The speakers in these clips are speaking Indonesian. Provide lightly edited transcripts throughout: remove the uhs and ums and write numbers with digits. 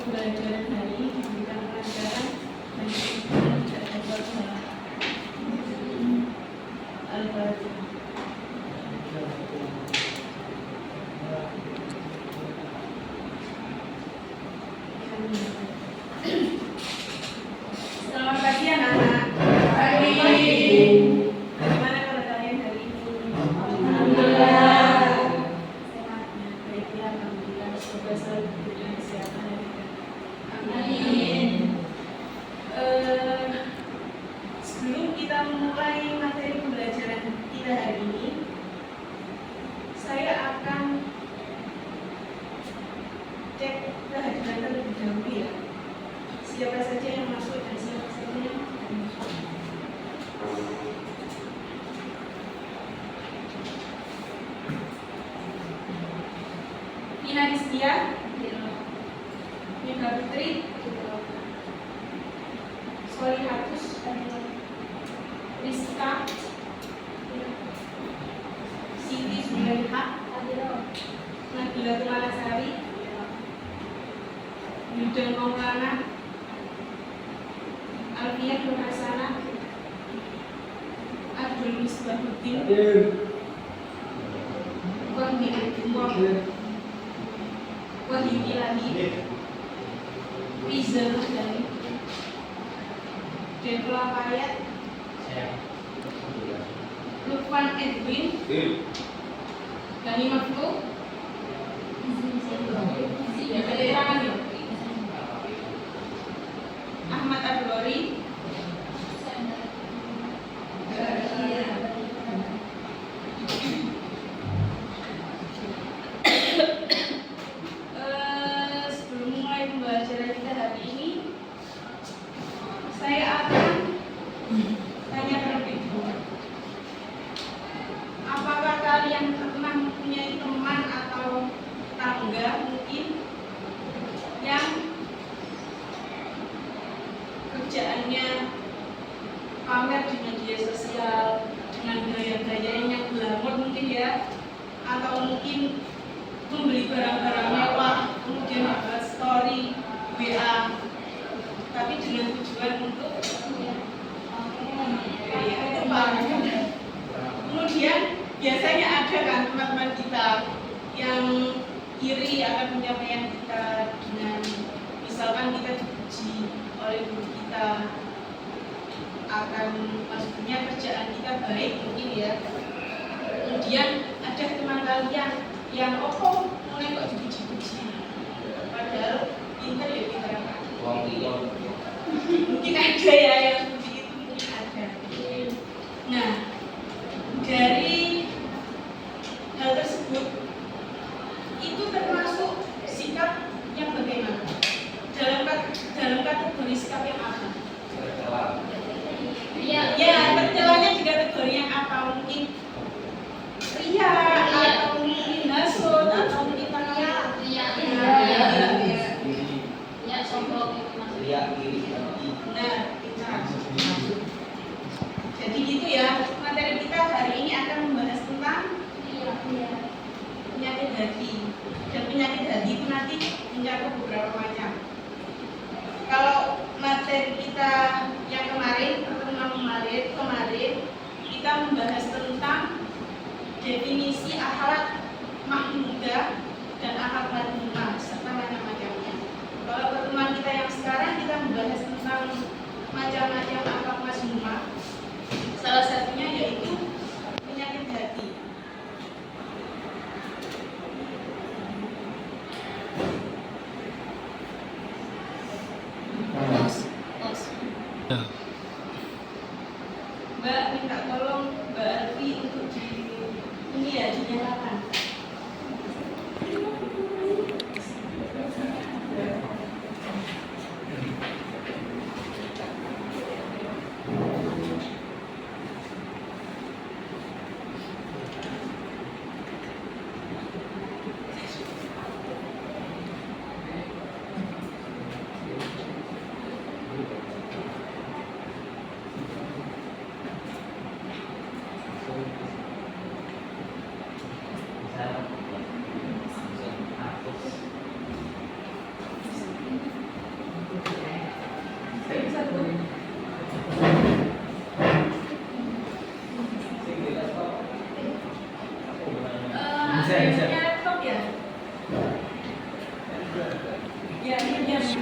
Pembelajaran hari ini diberikan pelajaran dan tidak dapat Al-Fatihah. Selamat pagi anak-anak. Pagi. Bagaimana kalau kalian hari ini? Alhamdulillah. Sehatnya, baiklah, alhamdulillah. Semoga selalu diberikan kesehatan dan amin. Sebelum kita memulai materi pembelajaran kita hari ini, saya akan cek kehadiran terlebih dahulu ya. Siapa saja yang masuk dan siapa saja yang tidak masuk. Vina Distia, Mika Putri, Solihatus, Rizka, Siti Zulaiha, Nabila Tumalasari, Yudan Maulana, Alfian Nur Hasana, Abdul Misbahuddin, Wahyu Ilahi, Riza Rusdani, Devla Payat, Lukman Edwin, Gani Makhluk, Ahmad Abdulori, sebelum mulai pembelajaran kita hari ini, saya akan tanya terlebih dahulu. Apakah kalian pernah mempunyai teman atau tetangga mungkin yang kerjaannya pamer di media sosial dengan gaya-gayanya yang glamor mungkin ya, atau mungkin membeli barang-barang mewah kemudian membuat story WA tapi dengan tujuan untuk itu pamer. Kemudian biasanya ada kan teman-teman kita yang iri akan pencapaian kita dengan misalkan kita dipuji oleh guru kita, akan maksudnya kerjaan kita baik mungkin ya. Kemudian ada teman kalian yang mulai kok dipuji-puji padahal pintar ya pintar mungkin ada ya yang seperti itu, mungkin ada. Nah, dari hal tersebut itu termasuk sikap yang bagaimana? Dalam kategori sikap yang apa? Ya, tercelanya di kategori yang apa? Mungkin ria atau mungkin hasud atau mungkin sombong. Nah, jadi gitu ya. Materi kita hari ini akan membahas tentang penyakit hati. Dan penyakit hati itu nanti mencakup beberapa macam. Kalau materi kita yang pertemuan kemarin kita membahas tentang definisi akhlak mahmudah dan akhlak madmumah serta macam-macamnya. Kalau pertemuan kita yang sekarang kita membahas tentang macam-macam akhlak madmumah. Salah satunya yaitu penyakit hati. Mbak minta tolong Mbak Alfi untuk dinyalakan. satu. Bisa. Laptop ya? Ya, ini bisa.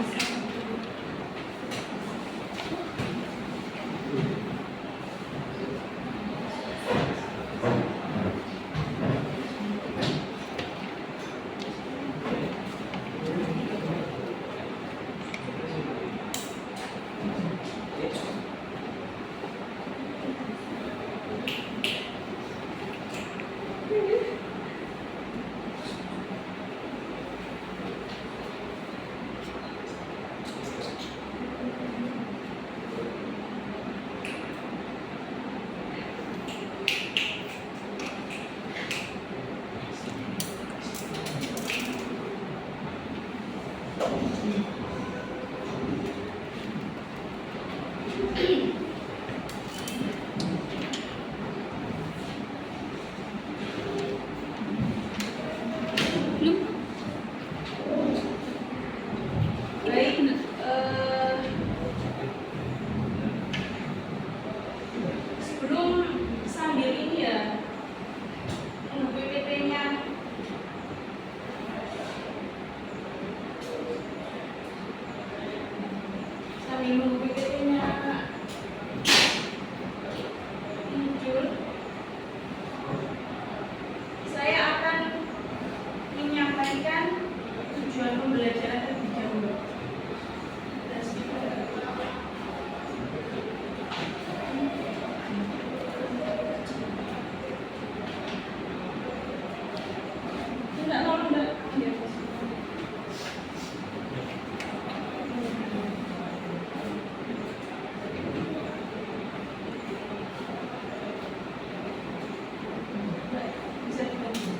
Baik, sebelum sambil ini ya, menunggu PPT-nya. Sambil menunggu PPT-nya muncul, saya akan menyampaikan tujuan pembelajaran terlebih dahulu. Enggak, tolong enggak. Bisa dibantu.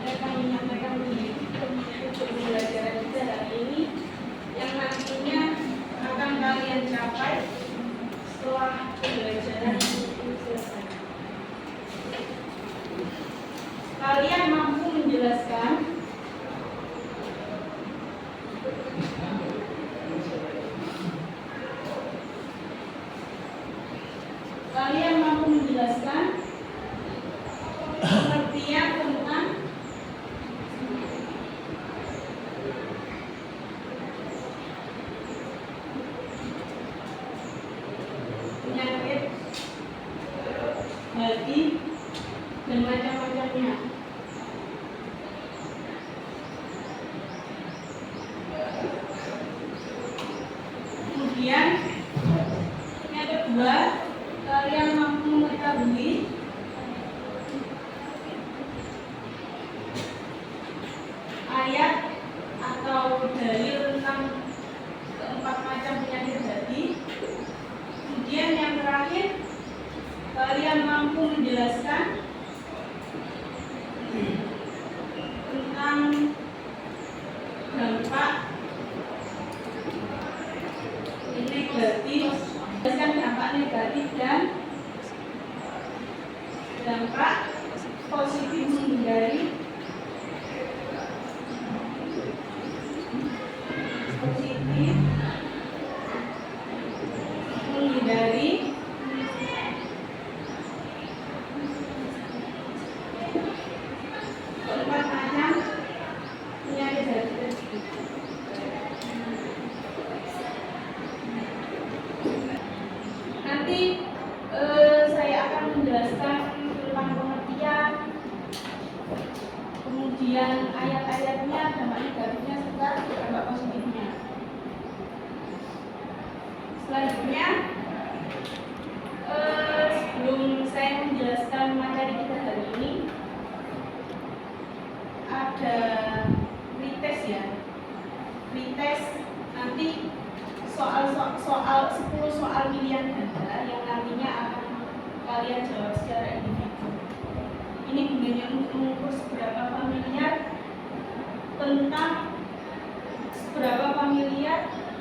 Saya akan menyampaikan pembelajaran kita hari ini yang nantinya akan kalian capai setelah pembelajaran itu selesai. Kalian mampu menjelaskan pengertian tentang penyakit hati dan macam-macamnya. Kemudian yang kedua, kalian mampu mengetahui ayat atau dalil tentang keempat macam penyakit hati. Kemudian yang terakhir, kalian mampu menjelaskan tentang dampak negatif, menjelaskan dampak negatif dan dampak positif menghindari keempat macam penyakit hati tersebut. Nanti saya akan menjelaskan tentang pengertian, kemudian ayat-ayatnya, dampak negatifnya serta dampak positifnya. Selanjutnya, sebelum saya menjelaskan materi kita hari ini, 10 soal pilihan ganda yang nantinya akan kalian jawab secara individu. Ini gunanya untuk mengukur seberapa familiar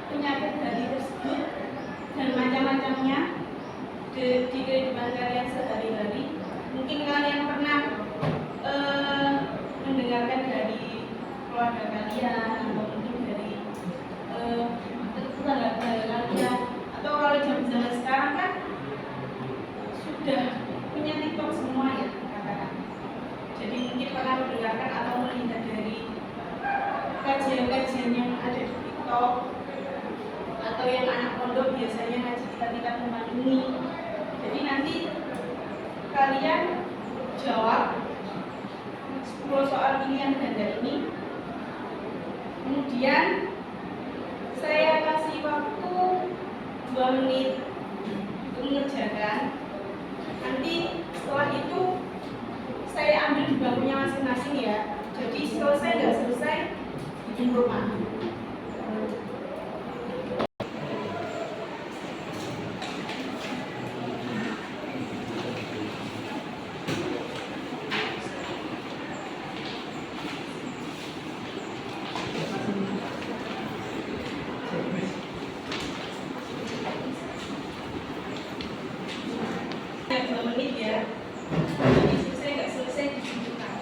penyakit hati tersebut dan macam-macamnya di kehidupan kalian sehari-hari. Mungkin kalian pernah mendengarkan dari keluarga kalian atau mungkin dari tetangga-tetangga kalian, atau kalau zaman sekarang kan sudah punya TikTok semua ya katakan. Jadi mungkin pernah mendengarkan atau melihat dari kajian-kajian yang ada di TikTok atau yang anak pondok biasanya ngaji kita memandungi. Jadi nanti kalian jawab 10 soal pilihan ganda ini. Kemudian saya kasih waktu 2 menit untuk mengerjakan. Nanti setelah itu saya ambil di bangkunya masing-masing ya. Jadi selesai nggak selesai bikin rumah. Ya, 2 menit ya. Jadi selesai nggak selesai ditunjukkan.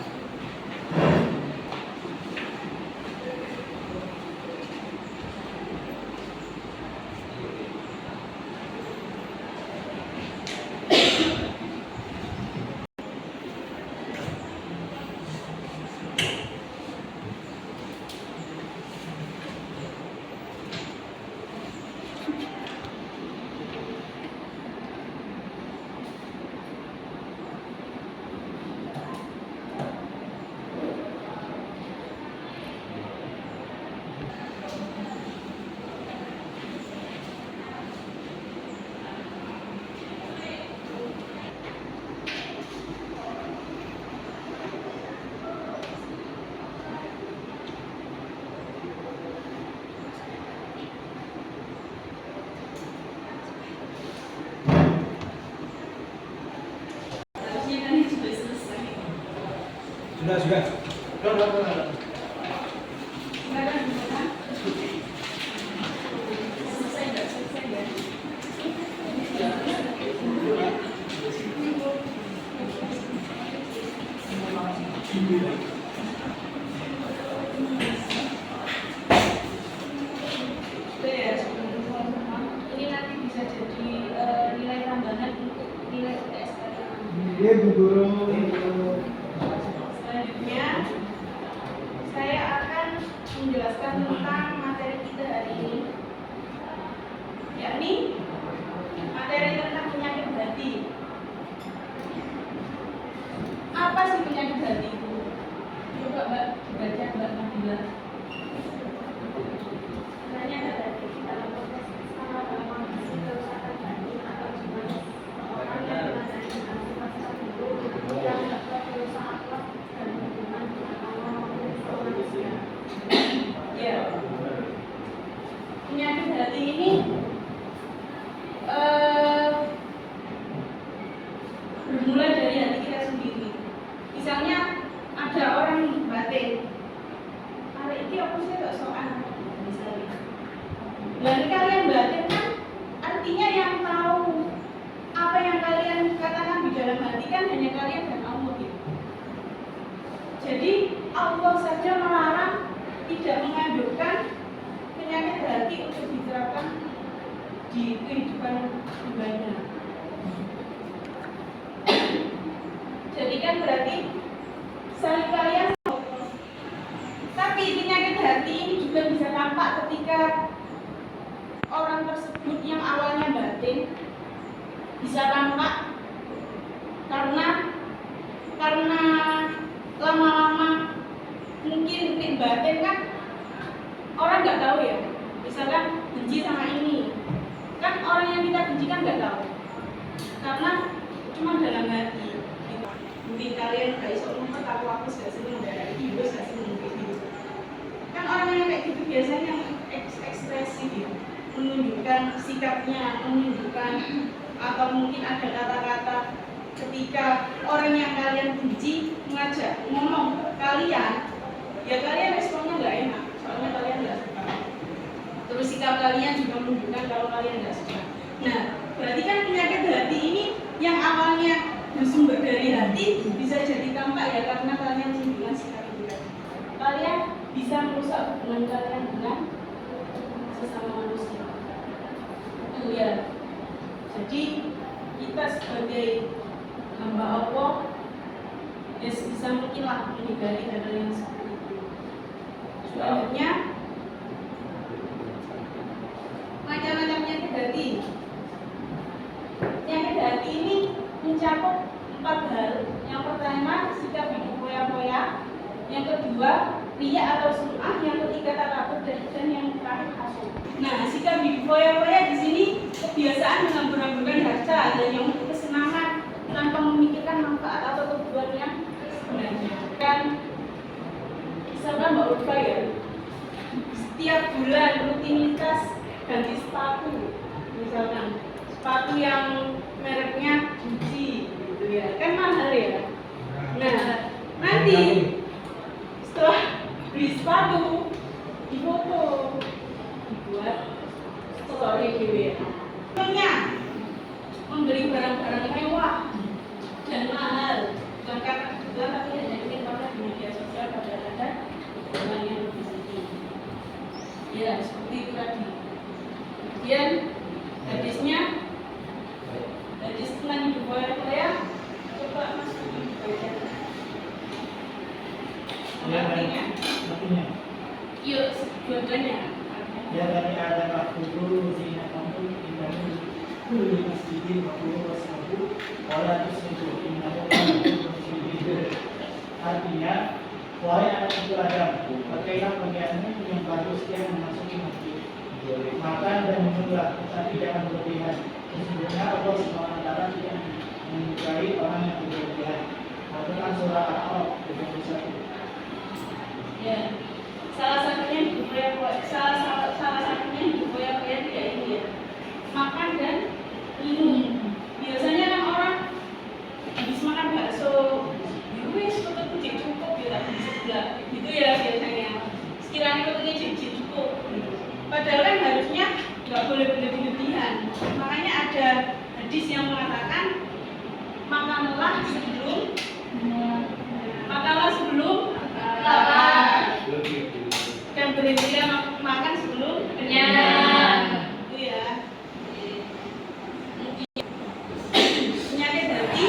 Harusnya kan ini sudah selesai. Sudah. Silakan silakan. Selesai nggak selesai ya? Sudah ya, semua. Ini nanti bisa jadi nilai tambahan untuk nilai UTS kalian. Iya, Bu Guru. Selanjutnya, saya akan menjelaskan tentang materi kita hari ini, yakni materi tentang penyakit hati. Apa sih penyakit hati itu? Coba Mbak dibaca Mbak Nabila. Sebenarnya ada tadi dalam proses kerusakan hati atau gimana orang yang mengalami sifat-sifat buruk yang dapat merusak akhlak dan hubungan dengan Allah maupun manusia. Ya, penyakit hati ini bermula dari hati kita sendiri. Misalnya ada orang batin, hari ini aku sih gak soal misalnya. Dan kalian batin kan artinya yang tahu apa yang kalian katakan di dalam hati kan hanya kalian dan Allah gitu. Jadi Allah saja melarang tidak menganjurkan penyakit hati untuk diterapkan di kehidupan pribadi. Jadi kan berarti saling kalian. Tapi penyakit hati ini juga bisa tampak ketika orang tersebut yang awalnya batin bisa tampak karena lama-lama mungkin titik batin kan orang nggak tahu ya. Misalkan benci sama ini, kan orang yang kita benci kan nggak tahu karena cuma dalam hati. Mungkin kalian gak iso ngumpet aku gak seneng darah ini juga gak seneng gitu. Kan orang yang kayak gitu biasanya ekspresi gitu. menunjukkan sikapnya, menunjukkan atau mungkin ada kata-kata ketika orang yang kalian benci mengajak ngomong kalian, ya kalian responnya nggak enak, soalnya kalian nggak suka. Terus sikap kalian juga menunjukkan kalau kalian nggak suka. Nah, berarti kan penyakit hati ini yang awalnya bersumber dari hati bisa jadi tampak ya karena kalian menunjukkan sikap itu. Kalian bisa merusak hubungan kalian dengan sesama manusia. Itu ya. Jadi kita sebagai hamba Allah ya bisa mungkinlah menghindari hal yang seperti itu. Selanjutnya macam-macam penyakit hati. Penyakit hati ini mencakup 4 hal. Yang pertama sikap hidup foya-foya, yang kedua riya atau sum'ah, yang ketiga takabur, dan yang terakhir hasud. Nah, sikap hidup foya-foya di sini kebiasaan menghambur-hamburkan harta dan yang untuk kesenangan tanpa memikirkan manfaat atau tujuan yang sebenarnya. Kan misalkan Mbak Ulfa ya, setiap bulan rutinitas ganti sepatu, misalkan sepatu yang mereknya Gucci gitu ya, kan mahal ya. Nah, nanti setelah beli sepatu difoto, dibuat story gitu ya. Sebenarnya membeli barang-barang mewah dan mahal, bahkan tapi hanya karena di media sosial kadang-kadang orang yang lebih sedih. Ya seperti itu tadi. Kemudian hadisnya, hadis tentang hidup foya-foya, coba Mas baca. Artinya, yuk dua-duanya. Ya dari ada waktu dulu di kampung ini dulu masjid waktu wasabu orang tersebut artinya wahai anak itu Adam, pakailah pakaianmu yang bagus yang memasuki masjid, makan dan minumlah, tetapi jangan berlebihan. Sesungguhnya Allah SWT tidak menyukai orang yang berlebihan. Al-Quran surah Al-A'raf 21. Ya, salah satunya hidup foya-foya tidak ini ya, makan dan minum. Biasanya kan orang habis makan bakso, wis perutku cukup ya tak beli sebelah, gitu ya biasanya. Sekiranya perutnya cukup, padahal kan harusnya nggak boleh berlebihan. Makanya ada hadis yang mengatakan makanlah sebelum lapar dan berhentilah makan sebelum kenyang. Itu ya. Penyakit hati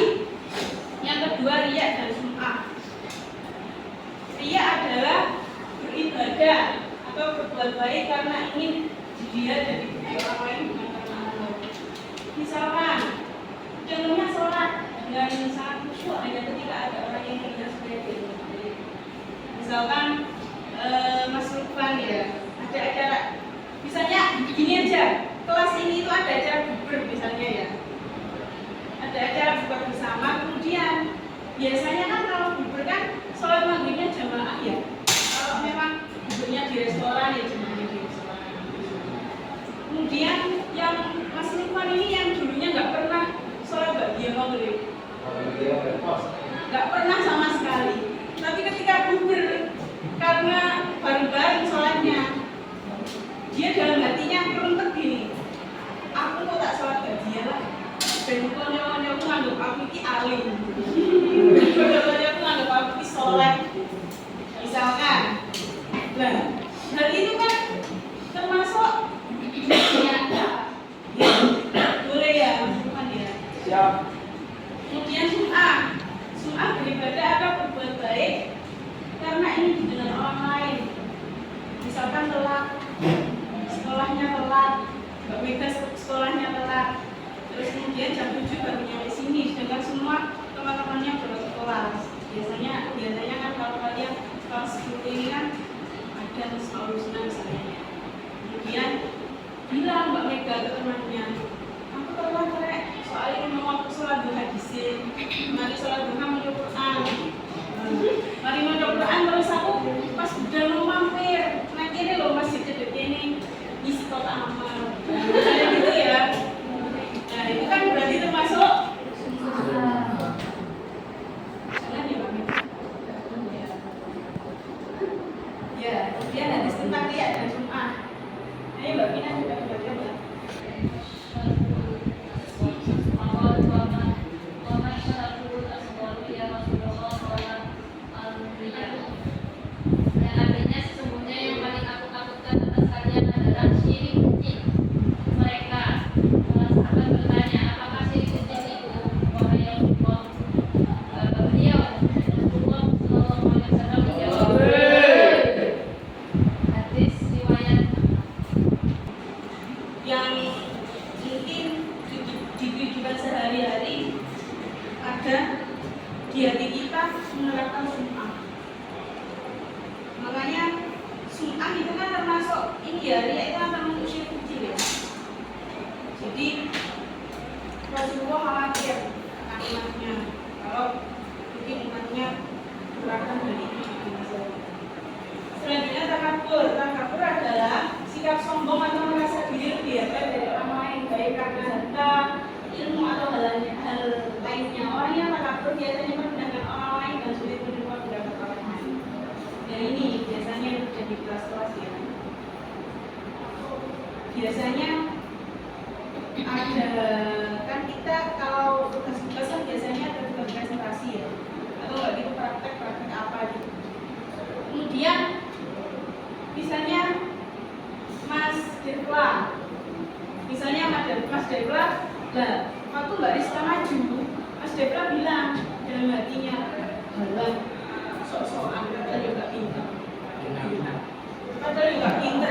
yang kedua riya dan sum'ah. Riya adalah beribadah atau berbuat baik karena ingin dilihat dan dipuji orang lain bukan karena Allah. Misalkan contohnya sholat dengan sangat khusyuk hanya ketika ada orang yang melihat supaya dia. Misalkan Mas Lukman ya, ada acara, misalnya gini aja, kelas ini itu ada acara bukber misalnya ya, ada acara buka bersama, kemudian biasanya kan kalau bukber kan sholat maghribnya jamaah ya, kalau memang bukbernya di restoran ya jamaahnya di restoran. Kemudian yang Mas Lukman ini yang dulunya nggak pernah sholat bagian maghrib, nggak pernah sama sekali, tapi ketika bukber karena bareng-bareng sholatnya, dia dalam hatinya merentet gini, aku kok tak sholat bagian lah, dan konyo-konyo aku nganggep aku ini alim, konyo-konyo aku nganggep aku ini sholat, misalkan. Nah, hal itu kan termasuk nyata, ya, boleh ya, maksudnya ya. Siap. Kemudian sum'ah beribadah atau berbuat baik karena ini didengar orang lain. Misalkan telat, sekolahnya telat, Mbak Mega sekolahnya telat, terus kemudian jam 7 baru nyampe sini, sedangkan semua teman-temannya baru sekolah. Biasanya kan kalau kalian kelas 10 ini kan ada Asmaul Husna misalnya. Kemudian bilang Mbak Mega ke temannya, aku telat rek, soalnya mau waktu sholat duha disin, mari sholat duha mau Quran. Mari mau Quran terus aku pas udah mau mampir, nah ini loh masjid cedek ini isi kotak amal. hari itu akan untuk syirik kecil ya. Jadi Rasulullah khawatir akan umatnya kalau mungkin umatnya berangkat dari itu. Selanjutnya takabur. Takabur adalah sikap sombong atau merasa diri lebih hebat dari orang lain, baik karena harta, ilmu atau hal lainnya. Orang yang takabur biasanya merendahkan orang lain dan sulit menerima pendapat orang lain. Dan ini biasanya terjadi di kelas-kelas ya. Biasanya ada kan kita kalau tugas-tugas kan biasanya ada tugas presentasi ya, atau nggak gitu praktek apa gitu. Kemudian misalnya Mas Dirla, lah waktu Mbak Rizka maju, Mas Dirla bilang dalam hatinya, halah sok-sokan padahal juga pintar,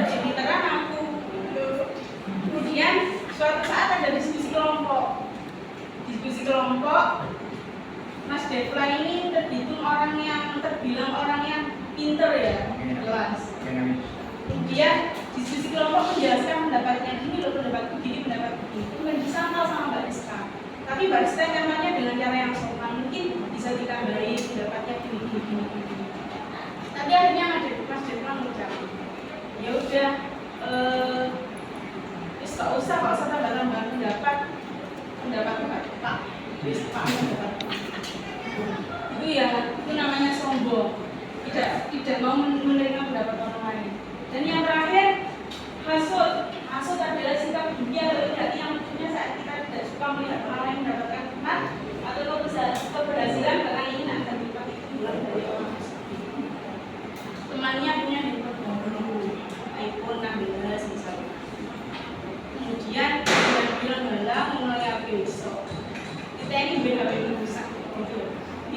jadi pintaran aku. Kemudian suatu saat ada diskusi kelompok, Mas Dirla ini terbilang orang yang pintar ya, jelas. Kemudian diskusi kelompok menjelaskan pendapatnya, ini loh pendapatku begini. Bukan disangkal sama Mbak Rizka, tapi Mbak Rizka nyamanya dengan cara yang sopan, mungkin bisa ditambahi pendapatnya gini. Tapi akhirnya Mas Dirla mengucap, ya udah, tak usah tambah pendapat Pak. Itu ya, itu namanya sombong. Tidak mau menerima pendapat orang lain. Dan yang terakhir, hasud adalah sikap dengki atau hati yang munculnya saat kita tidak suka melihat orang lain mendapatkan hikmat atau keberhasilan, karena ingin agar hikmat itu pulang dari orang tersebut. Temannya punya handphone baru, iPhone 16 misalnya. Kemudian dia bilang mulai HP besok. Kita ini HP rusak.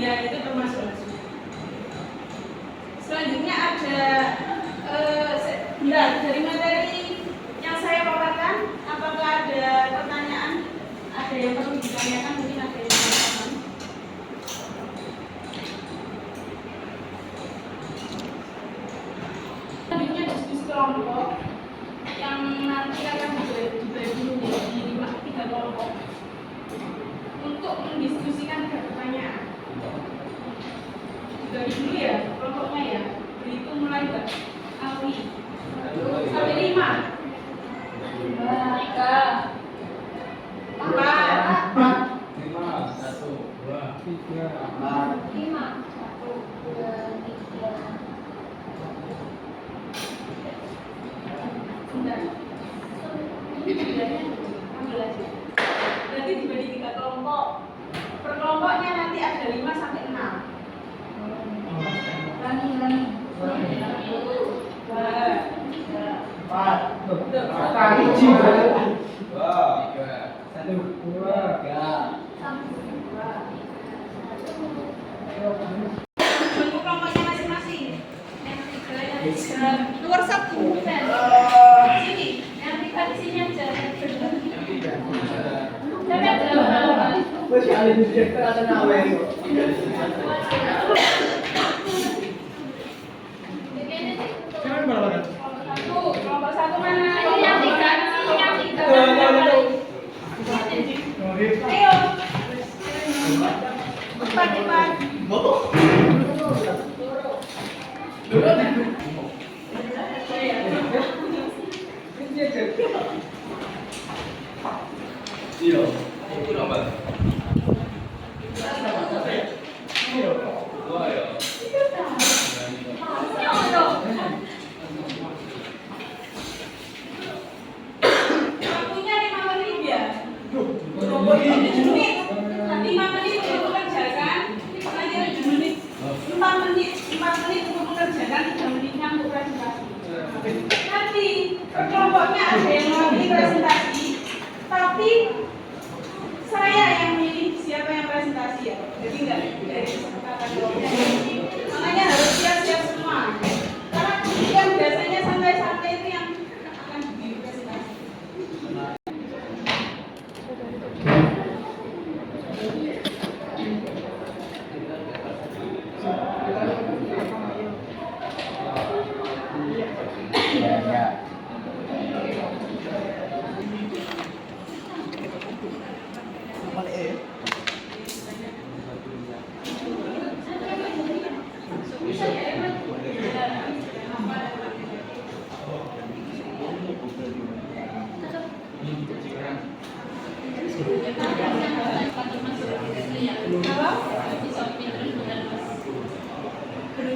Ya itu termasuk hasud. Selanjutnya ada dari materi yang saya paparkan, apakah ada pertanyaan? Ada yang perlu ditanyakan? Mungkin ada yang ditanyakan. Selanjutnya diskusi kelompok yang nanti akan dibagi menjadi 3 kelompok untuk mendiskusikan 3 pertanyaan. Dari dulu ya kelompoknya ya, berhitung mulai Mbak Alwi sampai 5, 3, 4, 5, 1, 2, 3, 4, 5, 1, 2, 3. Berarti dibagi 3 kelompok. Per kelompoknya nanti ada 5 sampai 6. Bentuk kelompoknya masing-masing. Luar 1. Sini. Yang 3 di sini aja. Masih ada di sektor atau nawe itu? Kelompok 1 mana? Yang 3. Ayo. Cepat. Iya, itu nomor. Wah ya. Waktunya 5 menit ya. 5 menit untuk mengerjakan. Nanti 7 menit. 4 menit untuk mengerjakan, 3 menitnya untuk presentasi. Nanti per kelompoknya ada yang mewakili presentasi, tapi saya yang milih siapa yang presentasi ya. Jadi nggak dari kesepakatan kelompok. Makanya harus siap-siap semua. Karena yang biasanya santai-santai itu yang akan dipresentasi.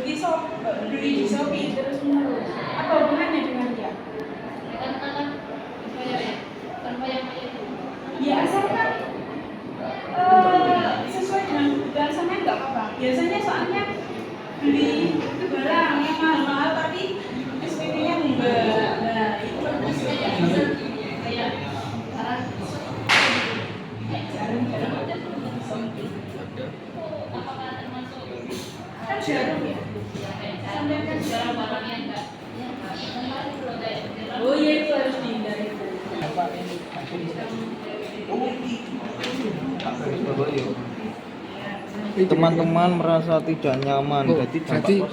beli di Shopee terus menerus. Apa hubungannya dengan dia? Ya asalkan sesuai dengan kebutuhan sampean nggak apa-apa. Biasanya soalnya beli barang yang mahal-mahal tapi SPP-nya enggak. Nah, itu kayak kan jarum ya. Sampai kan jarum barangnya enggak. Oh iya itu harus dihindari. Teman-teman merasa tidak nyaman, jadi dampak positif.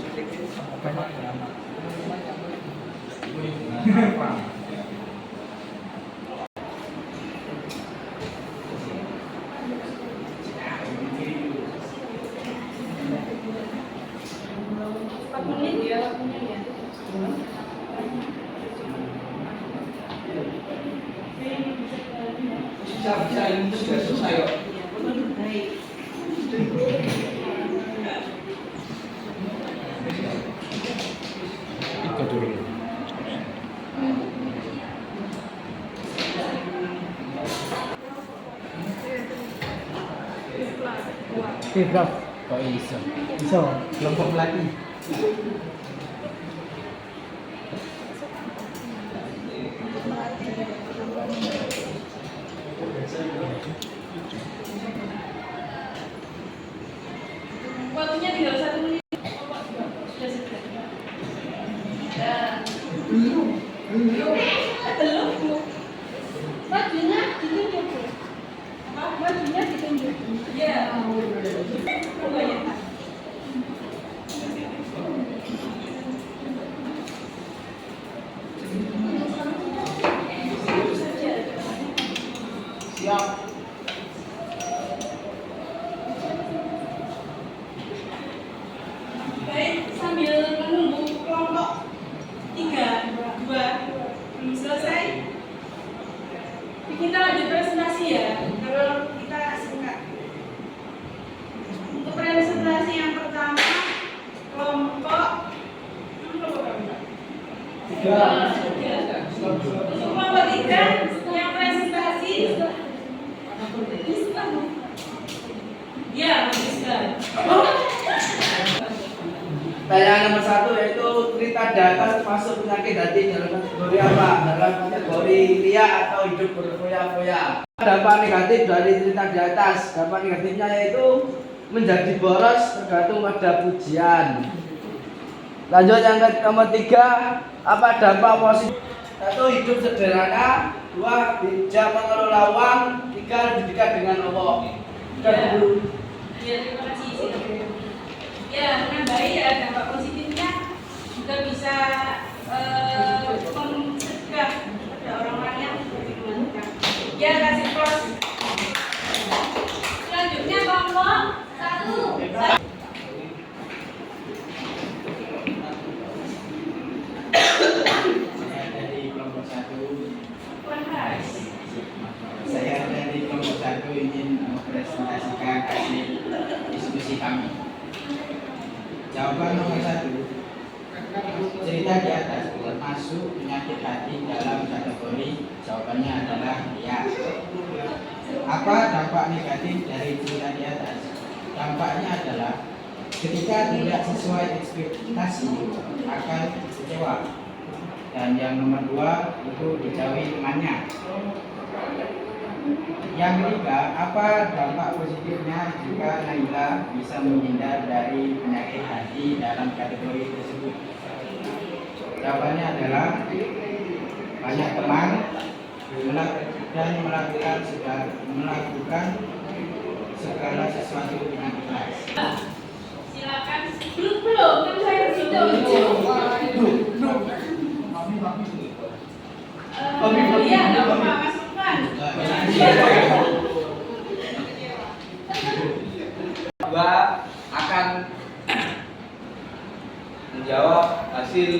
Bisa ini sudah selesai kok. Ikut dulu. Bro. Kok iso? Iso, kelompok lagi. Waktunya tinggal 1 menit. Sudah segera. Belum. Majunya ditunjuk. Apa? Majunya ditunjuk. Iya. Oh, ya. Siap. Baik, sambil menunggu kelompok 3, 2 belum selesai, kita lanjut presentasi ya. Kalau kita singkat. Untuk presentasi yang pertama, kelompok berapa? 3. Untuk kelompok 3 yang presentasi, ya, Islam. Pertanyaan nomor 1 yaitu cerita di atas masuk penyakit hati dalam kategori apa? Dalam kategori ria atau hidup berfoya-foya. Dampak negatif dari cerita di atas. Dampak negatifnya yaitu menjadi boros tergantung pada pujian. Lanjut yang nomor 3, apa dampak positif? 1. Hidup sederhana. 2. Bijak mengelola uang. 3. Didikan dengan Allah. Ya, terima kasih. Ya, menambahi ya dampak positifnya juga bisa mencegah pada orang-orang yang lebih membutuhkan. Ya, kasih plus. Selanjutnya kelompok 1. Dari kelompok 1, Konfras. saya dari kelompok 1 ingin mempresentasikan hasil diskusi kami. Jawaban nomor 1, cerita di atas termasuk penyakit hati dalam kategori. Jawabannya adalah ya. Apa dampak negatif dari cerita di atas? Dampaknya adalah ketika tidak sesuai ekspektasi akan kecewa. Dan yang nomor 2 itu dijauhi temannya. Yang ketiga, apa dampak positifnya jika Naila bisa menghindar dari penyakit hati dalam kategori tersebut? Jawabannya adalah banyak teman dan melakukan segala sesuatu dengan ikhlas. Silakan. Belum, kan saya sudah. Iya, nggak apa-apa, masukkan. Dua akan menjawab hasil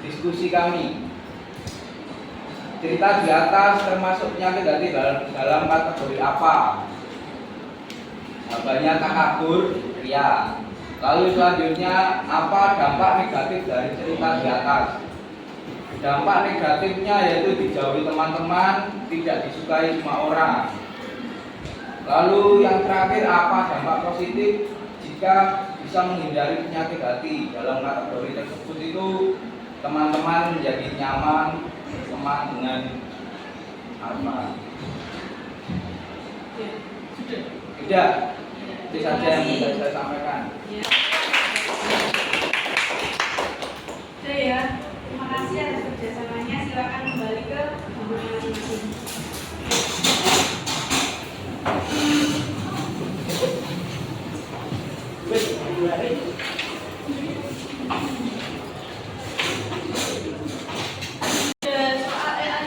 diskusi kami. Cerita di atas termasuk penyakit hati dalam kategori apa? Jawabannya takabur, ria. Lalu selanjutnya, apa dampak negatif dari cerita di atas? Dampak negatifnya yaitu dijauhi teman-teman, tidak disukai semua orang. Lalu yang terakhir, apa dampak positif jika bisa menghindari penyakit hati? Dalam kategori tersebut itu teman-teman menjadi nyaman berteman dengan apa? Tidak. Itu saja yang bisa saya sampaikan. Ya. Sudah ya. Terima kasih atas kerjasamanya. Silakan kembali ke hubungan masing-masing.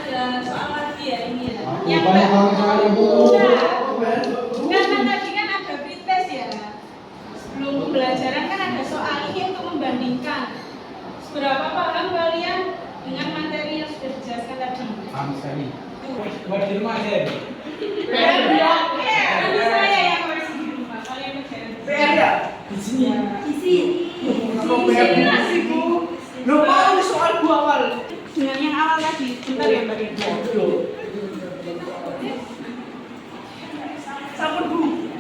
Ada soal lagi ya ini ya. Yang kan tadi kan ada pretest ya. Sebelum pembelajaran kan ada soal ini untuk membandingkan seberapa paham kalian dengan materi yang sudah dijelaskan tadi. Paham sekali. Buat di rumah aja. Nanti saya yang koreksi di rumah. Kalian kerjain. PR ya? Di sini. Isi. Lupa ini soal gua awal. Dengan yang awal tadi. Bentar ya Mbak Rita. Sampun Bu.